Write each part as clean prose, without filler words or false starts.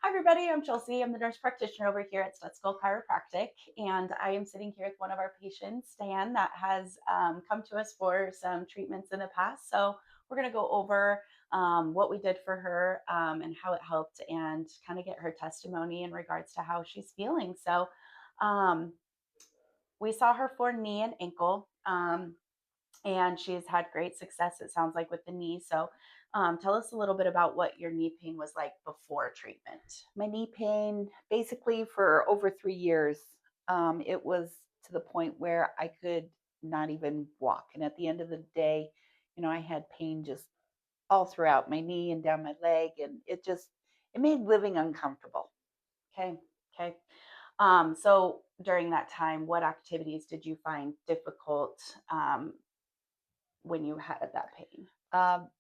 everybody, I'm Chelsea. I'm the nurse practitioner over here at Steskal Chiropractic, and I am sitting here with one of our patients, Stan, that has come to us for some treatments in the past. So we're going to go over what we did for her and how it helped, and kind of get her testimony in regards to how she's feeling. So um, we saw her for knee and ankle. And she's had great success, it sounds like, with the knee. So, tell us a little bit about what your knee pain was like before treatment. My knee pain, basically for over 3 years, it was to the point where I could not even walk. And at the end of the day, I had pain just all throughout my knee and down my leg, and it made living uncomfortable. Okay. Okay. So during that time, what activities did you find difficult when you had that pain?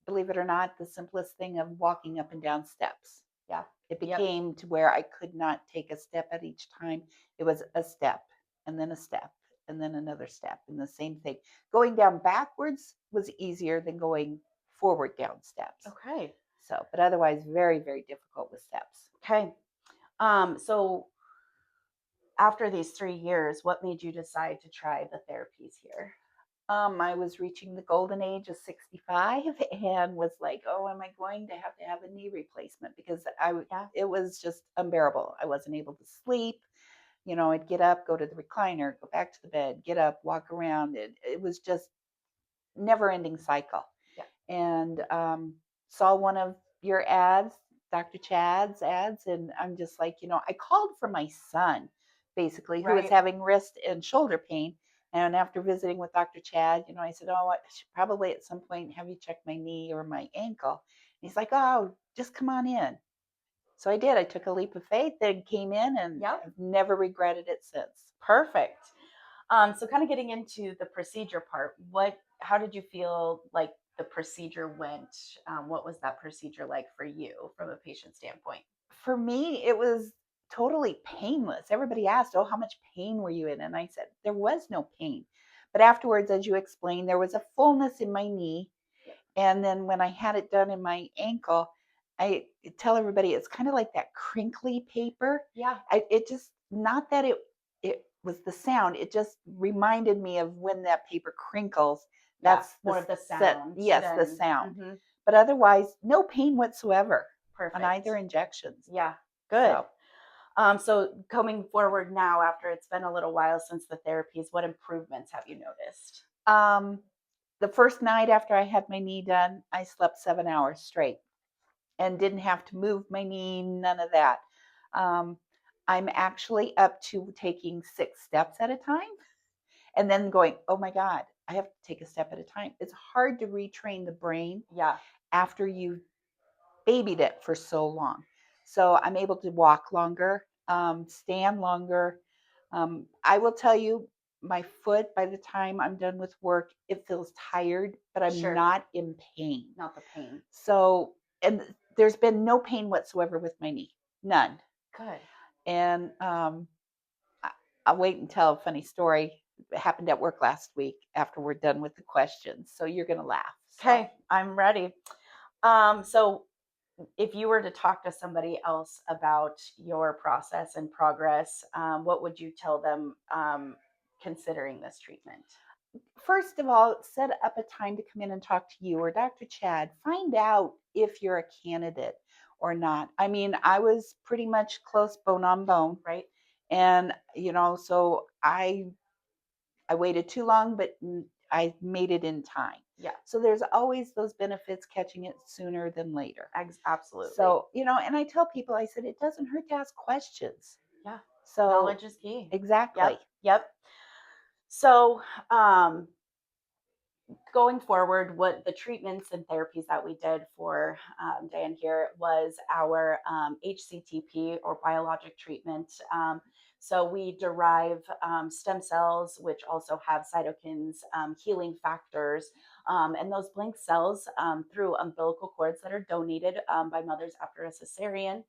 Believe it or not, the simplest thing of walking up and down steps. Yeah. It Yep. became to where I could not take a step at each time. It was a step and then a step and then another step and the same thing. Going down backwards was easier than going forward down steps. Okay. So, but otherwise, very, very difficult with steps. Okay. So after these 3 years, what made you decide to try the therapies here? I was reaching the golden age of 65 and was like, oh, am I going to have a knee replacement? Because Yeah. it was just unbearable. I wasn't able to sleep. I'd get up, go to the recliner, go back to the bed, get up, walk around. It was just never ending cycle. Yeah. And saw one of your ads, Dr. Chad's ads, and I'm just like, I called for my son, basically, who was Right. having wrist and shoulder pain. And after visiting with Dr. Chad, I said, oh, I should probably at some point have you check my knee or my ankle. And he's like, oh, just come on in. So I did. I took a leap of faith and came in, and Yep. I've never regretted it since. Perfect. So kind of getting into the procedure part, how did you feel like the procedure went? What was that procedure like for you from a patient standpoint? For me, it was totally painless. Everybody asked, oh, how much pain were you in? And I said, there was no pain. But afterwards, as you explained, there was a fullness in my knee. Yep. And then when I had it done in my ankle, I tell everybody it's kind of like that crinkly paper. Yeah. It just, not that it was the sound, it just reminded me of when that paper crinkles. Yeah. That's the More of the set, sound yes, the than. sound. Mhm. But otherwise, no pain whatsoever on Perfect. either injections. Yeah. Good. So So coming forward now, after it's been a little while since the therapies, what improvements have you noticed? Um, the first night after I had my knee done, I slept 7 hours straight and didn't have to move my knee, none of that. Um, I'm actually up to taking 6 steps at a time and then going, "Oh my god, I have to take a step at a time." It's hard to retrain the brain Yeah. after you've babied it for so long. So I'm able to walk longer, stand longer. I will tell you, my foot, by the time I'm done with work, it feels tired, but I'm Sure. not in pain. Not the pain. So, and there's been no pain whatsoever with my knee, none. Good. And I, I'll wait and tell a funny story. It happened at work last week after we're done with the questions. So you're going to laugh. So Okay. I'm ready. So if you were to talk to somebody else about your process and progress, what would you tell them considering this treatment? first of all, set up a time to come in and talk to you or Dr. Chad. Find out if you're a candidate or not. I mean, I was pretty much close bone on bone, Right? and so I waited too long, but I made it in time. Yeah, So there's always those benefits catching it sooner than later. absolutely. So, and I tell people, I said, it doesn't hurt to ask questions. Yeah, So, knowledge is key. Yep, exactly. yep. So, going forward, what the treatments and therapies that we did for Dan here was our HCTP or biologic treatment. So we derive stem cells, which also have cytokines, healing factors, and those blank cells through umbilical cords that are donated by mothers after a cesarean.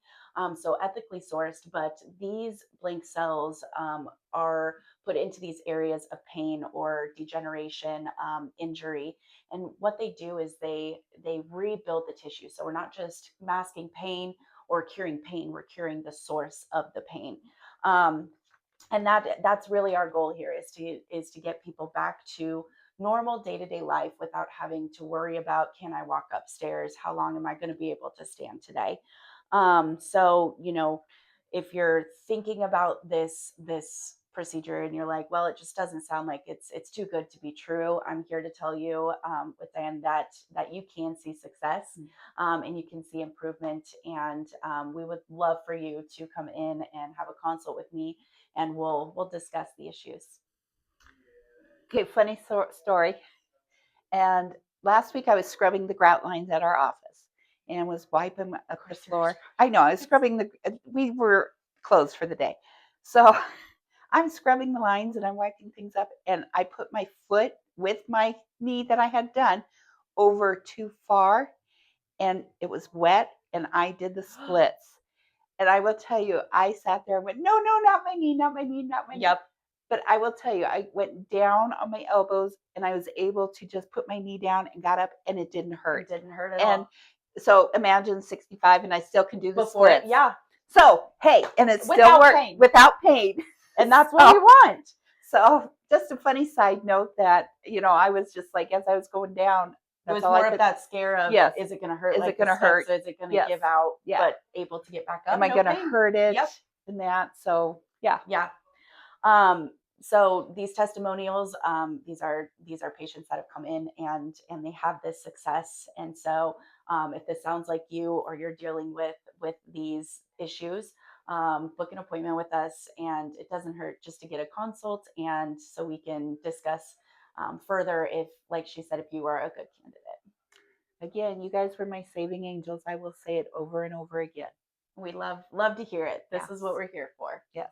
So ethically sourced, but these blank cells are put into these areas of pain or degeneration, injury. And what they do is they rebuild the tissue. So we're not just masking pain or curing pain. We're curing the source of the pain. Um, and that's really our goal here, is to get people back to normal day-to-day life without having to worry about, can I walk upstairs, how long am I going to be able to stand today. So if you're thinking about this procedure and you're like, well, it just doesn't sound like it's too good to be true, I'm here to tell you, with Dan, that you can see success, and you can see improvement, and we would love for you to come in and have a consult with me, and we'll discuss the issues. Okay, funny story. And last week I was scrubbing the grout lines at our office and was wiping Of up the course, floor. I know, I was scrubbing we were closed for the day. So I'm scrubbing the lines and I'm wiping things up. And I put my foot with my knee that I had done over too far and it was wet and I did the splits. And I will tell you, I sat there and went, no, no, not my knee, not my knee, not my knee. Yep. But I will tell you, I went down on my elbows and I was able to just put my knee down and got up and it didn't hurt. It didn't hurt at And all. so imagine 65 and I still can do the Before it, splits. yeah. So, hey, and it still Without worked pain. without pain. And that's what we want. So, just a funny side note that, I was just like, as I was going down, It that's was all I more of could. that scare of, Yes. is it going to hurt Is like it the going to steps? hurt? Is it going to Yes. give out? Yeah. But able to get back up. Am I No going to pain. hurt it? Yep. And that. So, yeah. Yeah. So these testimonials, these are patients that have come in and they have this success. And so, if this sounds like you, or you're dealing with these issues, book an appointment with us, and it doesn't hurt just to get a consult, and so we can discuss, further, if, like she said, if you are a good candidate. Again, you guys were my saving angels. I will say it over and over again. We love to hear it. This is what Yes. we're here for. Yes.